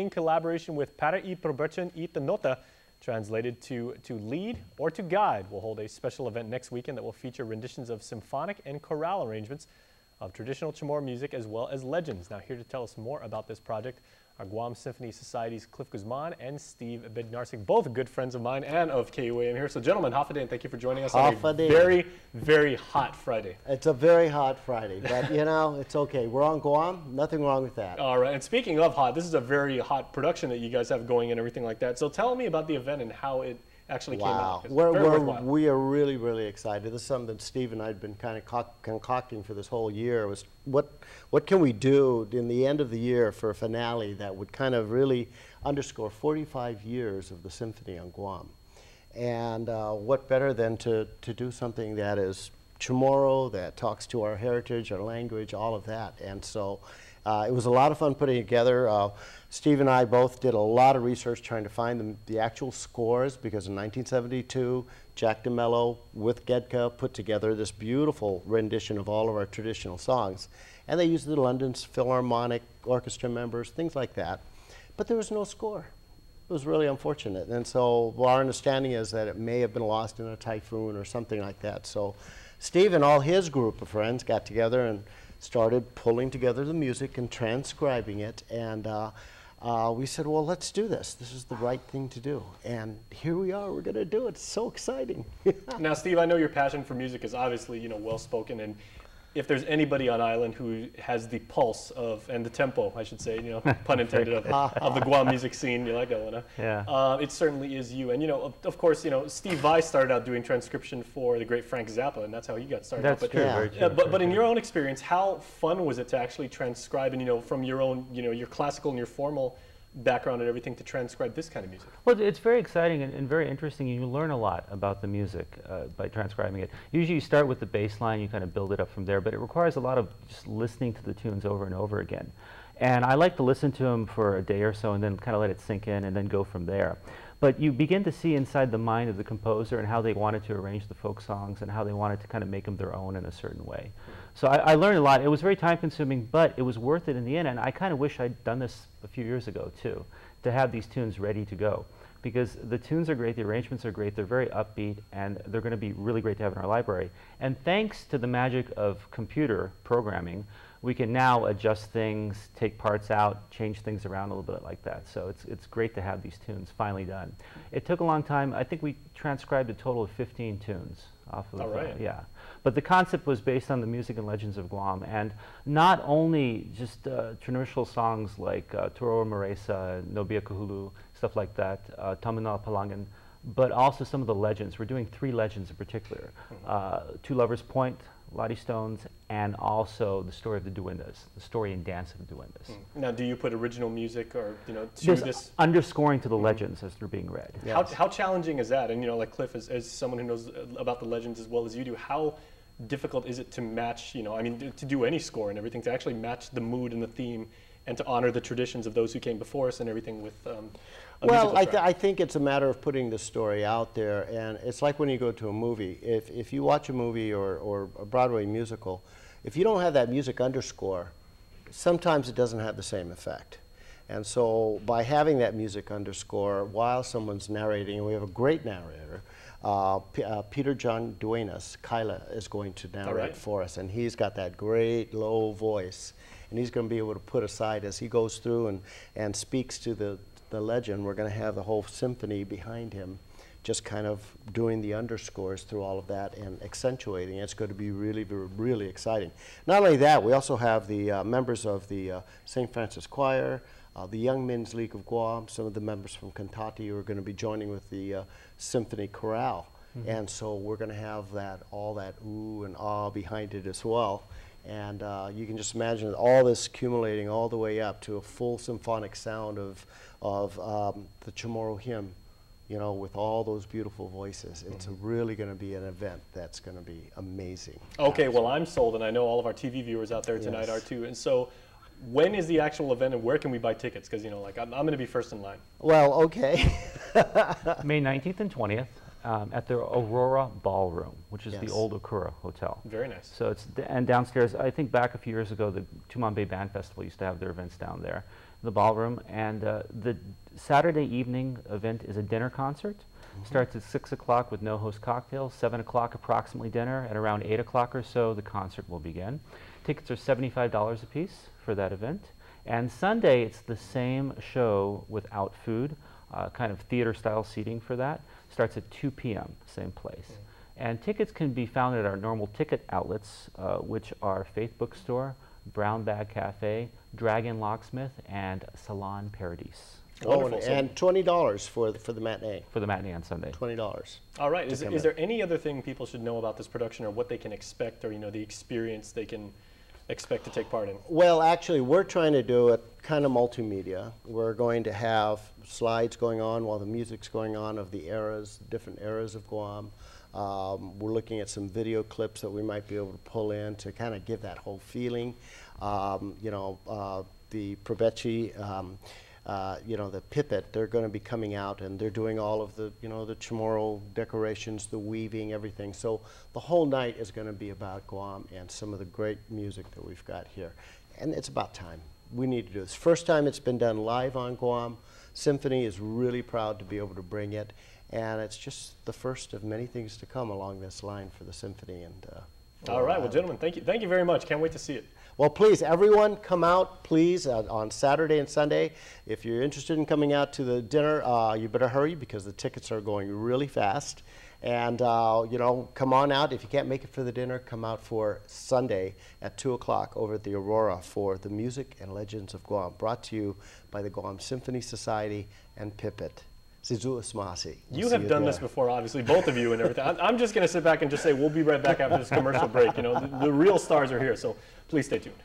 in collaboration with Para I Proberchen I Nota, translated to lead or to guide, will hold a special event next weekend that will feature renditions of symphonic and chorale arrangements of traditional Chamorro music as well as legends. Now, here to tell us more about this project are Guam Symphony Society's Cliff Guzman and Steve Bednarzyk, both good friends of mine and of KUAM here. So, gentlemen, Hafa and thank you for joining us on a very, very hot Friday. It's a very hot Friday, but you know, it's okay. We're on Guam, nothing wrong with that. All right, and speaking of hot, this is a very hot production that you guys have going and everything like that. So tell me about the event and how it actually came out. We are really, really excited. This is something that Steve and I had been kind of concocting for this whole year. Was what can we do in the end of the year for a finale that would kind of really underscore 45 years of the symphony on Guam? And what better than to do something that is Chamorro, that talks to our heritage, our language, all of that. And so it was a lot of fun putting it together. Steve and I both did a lot of research trying to find the actual scores, because in 1972, Jack DeMello with Gedka put together this beautiful rendition of all of our traditional songs. And they used the London Philharmonic Orchestra members, things like that. But there was no score. It was really unfortunate. And so our understanding is that it may have been lost in a typhoon or something like that. So Steve and all his group of friends got together and started pulling together the music and transcribing it. And we said, well, let's do this. This is the right thing to do. And here we are. We're going to do it. It's so exciting. Now, Steve, I know your passion for music is obviously, you know, well-spoken. And if there's anybody on island who has the pulse of, and the tempo, I should say, you know, pun intended, of the Guam music scene, you like that one, huh? Yeah. It certainly is you. And, you know, of course, you know, Steve Vai started out doing transcription for the great Frank Zappa, and that's how he got started. That's true, very true. But in your own experience, how fun was it to actually transcribe, and, you know, from your own, you know, your classical and your formal background and everything, to transcribe this kind of music? Well, it's very exciting and very interesting. You learn a lot about the music by transcribing it. Usually you start with the bass line, you kind of build it up from there, but it requires a lot of just listening to the tunes over and over again. And I like to listen to them for a day or so and then kind of let it sink in and then go from there. But you begin to see inside the mind of the composer and how they wanted to arrange the folk songs and how they wanted to kind of make them their own in a certain way. So I learned a lot. It was very time consuming, but it was worth it in the end. And I kind of wish I'd done this a few years ago too, to have these tunes ready to go. Because the tunes are great, the arrangements are great, they're very upbeat, and they're going to be really great to have in our library. And thanks to the magic of computer programming, we can now adjust things, take parts out, change things around a little bit like that. So it's great to have these tunes finally done. It took a long time. I think we transcribed a total of 15 tunes off of yeah. But the concept was based on the music and legends of Guam, and not only just traditional songs like Turo Maresa, Nobia Kahulu, stuff like that, Tamanal Palangan, but also some of the legends. We're doing 3 legends in particular. Two Lovers Point, Lottie Stones, and also the story of the Duendas, the story and dance of the Duendas. Now, do you put original music, or, you know, to There's this? Underscoring to the legends as they're being read. Yes. How challenging is that? And, you know, like Cliff, as someone who knows about the legends as well as you do, how difficult is it to match, you know, I mean, to do any score and everything, to actually match the mood and the theme and to honor the traditions of those who came before us and everything with well, I think it's a matter of putting the story out there, and it's like when you go to a movie. If you watch a movie or a Broadway musical, if you don't have that music underscore, sometimes it doesn't have the same effect. And so by having that music underscore while someone's narrating, and we have a great narrator, Peter John Duenas, Kyla, is going to narrate for us, and he's got that great low voice, and he's going to be able to put aside as he goes through and speaks to the legend. We're going to have the whole symphony behind him, just kind of doing the underscores through all of that and accentuating. It's going to be really, really exciting. Not only that, we also have the members of the St. Francis Choir, the Young Men's League of Guam, some of the members from Cantati who are going to be joining with the Symphony Chorale. And so we're going to have that, all that ooh and ah behind it as well. And you can just imagine all this accumulating all the way up to a full symphonic sound of the Chamorro hymn, you know, with all those beautiful voices. It's really going to be an event that's going to be amazing. Okay, well, I'm sold, and I know all of our TV viewers out there tonight are too. And so, when is the actual event, and where can we buy tickets? Because, you know, like, I'm going to be first in line. Well, okay. May 19th and 20th. At the Aurora Ballroom, which is the old Okura Hotel. Very nice. So it's and downstairs. I think back a few years ago, the Tumon Bay Band Festival used to have their events down there. the ballroom. And the Saturday evening event is a dinner concert. Starts at 6 o'clock with no host cocktails, 7 o'clock approximately dinner, and around 8 o'clock or so the concert will begin. Tickets are $75 a piece for that event. And Sunday it's the same show without food, kind of theater style seating for that. Starts at 2 p.m., same place. And tickets can be found at our normal ticket outlets, which are Faith Bookstore, Brown Bag Cafe, Dragon Locksmith, and Salon Paradise. Oh, and $20 for the matinee. For the matinee on Sunday. $20. All right. Is there any other thing people should know about this production, or what they can expect, or the experience they can expect to take part in? Well, actually, we're trying to do it kind of multimedia. We're going to have slides going on while the music's going on of the eras, different eras of Guam. We're looking at some video clips that we might be able to pull in to kind of give that whole feeling. The Probechi, the Pipit, they're going to be coming out, and they're doing all of the, the Chamorro decorations, the weaving, everything. So the whole night is going to be about Guam and some of the great music that we've got here. And it's about time. We need to do this. First time it's been done live on Guam. Symphony is really proud to be able to bring it. And it's just the first of many things to come along this line for the symphony. And all right, well, gentlemen, thank you very much. Can't wait to see it. Well, please, everyone, come out, please, on Saturday and Sunday. If you're interested in coming out to the dinner, you better hurry because the tickets are going really fast. And come on out. If you can't make it for the dinner, come out for Sunday at 2 o'clock over at the Aurora for the Music and Legends of Guam, brought to you by the Guam Symphony Society and Pipit. You have done this before, obviously, both of you and everything. I'm just going to sit back and just say we'll be right back after this commercial break. The real stars are here, so please stay tuned.